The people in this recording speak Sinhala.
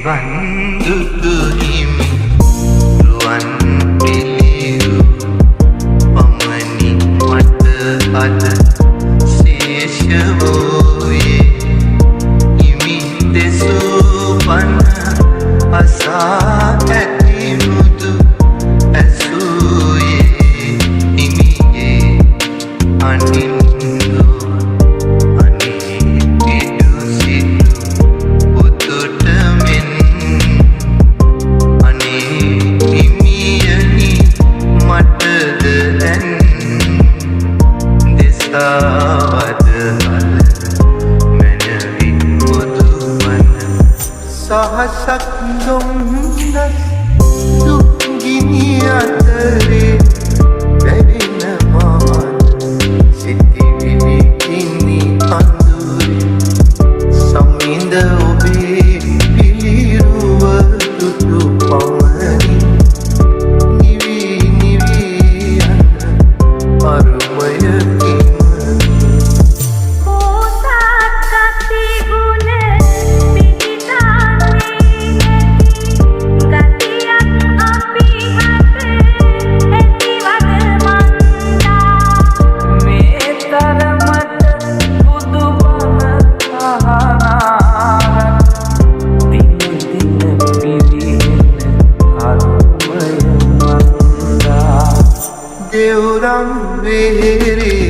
මෙවන් දුටු හිමි රුවන් පිළිරු පමණි මට අද ශේෂ වූයේ හිමි දෙසූ පන අසා ඇති මුදු ඇසූයේ හිමියේ අනින් සහසක් දුම්නස් දුක් ගිනි අතරේ වැවෙන මාන සිතිවිලි කිනි අඳුරේ සමිඳ ඔබේ පිළිරුව දුටු පමණි නිවි නිවි යන අරුමයකින් देवरम वेरे